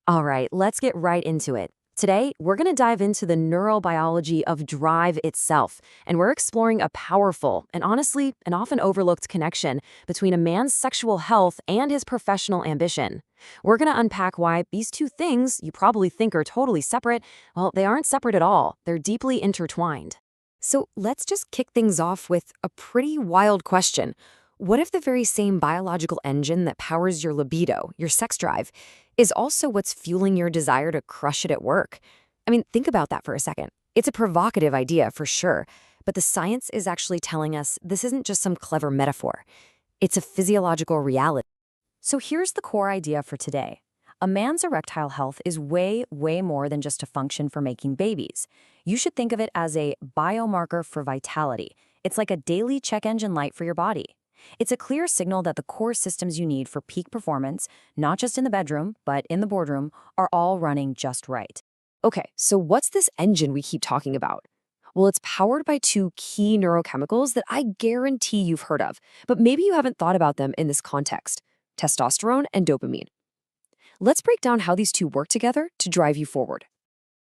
All right, let's get right into it. Today, we're going to dive into the neurobiology of drive itself, and we're exploring a powerful and honestly, an often overlooked connection between a man's sexual health and his professional ambition. We're going to unpack why these two things you probably think are totally separate, well, they aren't separate at all. They're deeply intertwined. So let's just kick things off with a pretty wild question. What if the very same biological engine that powers your libido, your sex drive, is also what's fueling your desire to crush it at work? I mean, think about that for a second. It's a provocative idea for sure, but the science is actually telling us this isn't just some clever metaphor. It's a physiological reality. So here's the core idea for today. A man's erectile health is way, way more than just a function for making babies. You should think of it as a biomarker for vitality. It's like a daily check engine light for your body. It's a clear signal that the core systems you need for peak performance, not just in the bedroom, but in the boardroom, are all running just right. Okay, so what's this engine we keep talking about? Well, it's powered by two key neurochemicals that I guarantee you've heard of, but maybe you haven't thought about them in this context: testosterone and dopamine. Let's break down how these two work together to drive you forward.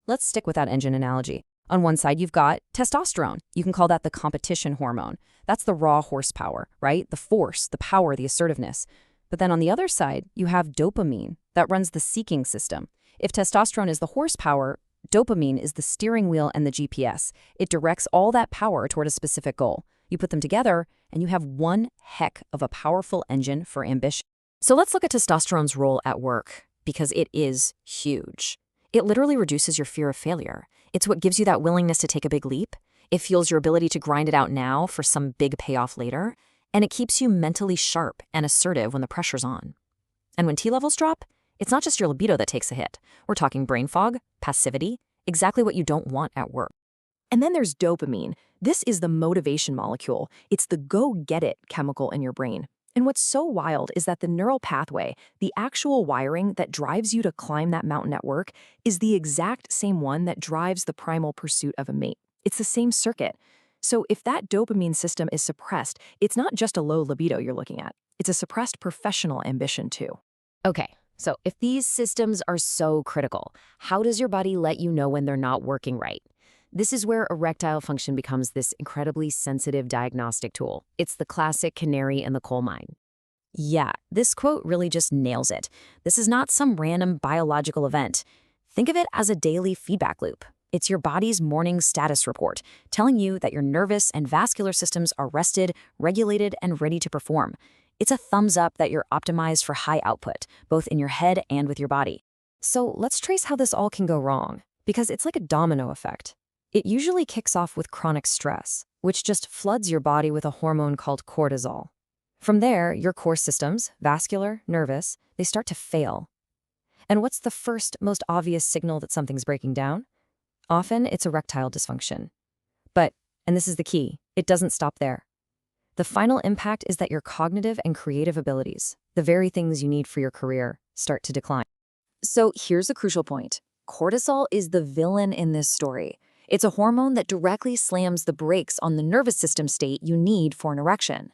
Let's stick with that engine analogy. On one side, you've got testosterone. You can call that the competition hormone. That's the raw horsepower, right? The force, the power, the assertiveness. But then on the other side, you have dopamine. That runs the seeking system. If testosterone is the horsepower, dopamine is the steering wheel and the GPS. It directs all that power toward a specific goal. You put them together, and you have one heck of a powerful engine for ambition. So let's look at testosterone's role at work, because it is huge. It literally reduces your fear of failure. It's what gives you that willingness to take a big leap. It fuels your ability to grind it out now for some big payoff later. And it keeps you mentally sharp and assertive when the pressure's on. And when T levels drop, it's not just your libido that takes a hit. We're talking brain fog, passivity, exactly what you don't want at work. And then there's dopamine. This is the motivation molecule. It's the go-get-it chemical in your brain. And what's so wild is that the neural pathway, the actual wiring that drives you to climb that mountain at work, is the exact same one that drives the primal pursuit of a mate. It's the same circuit. So if that dopamine system is suppressed, it's not just a low libido you're looking at. It's a suppressed professional ambition too. Okay, so if these systems are so critical, how does your body let you know when they're not working right? This is where erectile function becomes this incredibly sensitive diagnostic tool. It's the classic canary in the coal mine. Yeah, this quote really just nails it. This is not some random biological event. Think of it as a daily feedback loop. It's your body's morning status report, telling you that your nervous and vascular systems are rested, regulated, and ready to perform. It's a thumbs up that you're optimized for high output, both in your head and with your body. So let's trace how this all can go wrong, because it's like a domino effect. It usually kicks off with chronic stress, which just floods your body with a hormone called cortisol. From there, your core systems, vascular, nervous, they start to fail. And what's the first, most obvious signal that something's breaking down? Often, it's erectile dysfunction. But, and this is the key, it doesn't stop there. The final impact is that your cognitive and creative abilities, the very things you need for your career, start to decline. So here's the crucial point. Cortisol is the villain in this story. It's a hormone that directly slams the brakes on the nervous system state you need for an erection.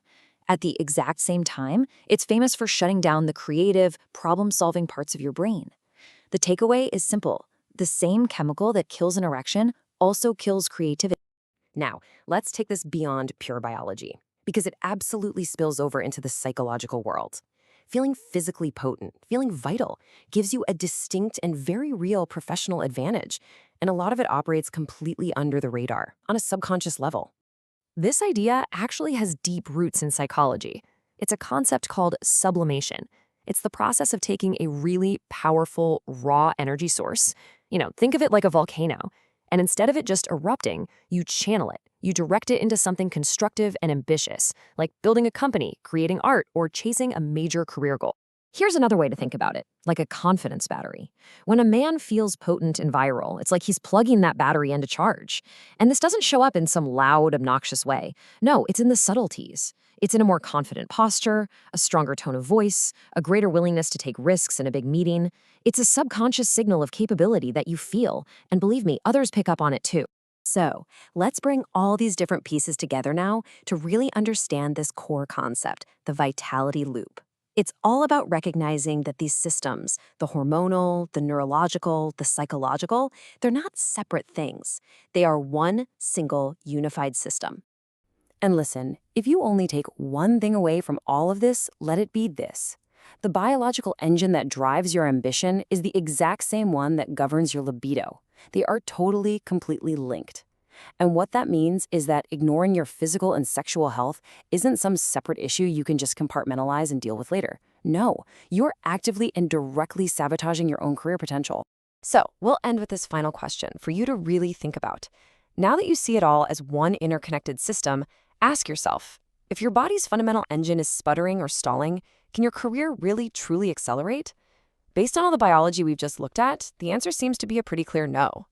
At the exact same time, it's famous for shutting down the creative, problem-solving parts of your brain. The takeaway is simple. The same chemical that kills an erection also kills creativity. Now, let's take this beyond pure biology, because it absolutely spills over into the psychological world. Feeling physically potent, feeling vital, gives you a distinct and very real professional advantage, and a lot of it operates completely under the radar, on a subconscious level. This idea actually has deep roots in psychology. It's a concept called sublimation. It's the process of taking a really powerful, raw energy source, think of it like a volcano, and instead of it just erupting, you channel it. You direct it into something constructive and ambitious, like building a company, creating art, or chasing a major career goal. Here's another way to think about it, like a confidence battery. When a man feels potent and viral, it's like he's plugging that battery into charge. And this doesn't show up in some loud, obnoxious way. No, it's in the subtleties. It's in a more confident posture, a stronger tone of voice, a greater willingness to take risks in a big meeting. It's a subconscious signal of capability that you feel, and believe me, others pick up on it too. So, let's bring all these different pieces together now to really understand this core concept, the vitality loop. It's all about recognizing that these systems, the hormonal, the neurological, the psychological, they're not separate things. They are one single unified system. And listen, if you only take one thing away from all of this, let it be this. The biological engine that drives your ambition is the exact same one that governs your libido. They are totally, completely linked. And what that means is that ignoring your physical and sexual health isn't some separate issue you can just compartmentalize and deal with later. No, you're actively and directly sabotaging your own career potential. So, we'll end with this final question for you to really think about. Now that you see it all as one interconnected system, ask yourself, if your body's fundamental engine is sputtering or stalling, can your career really truly accelerate? Based on all the biology we've just looked at, the answer seems to be a pretty clear no.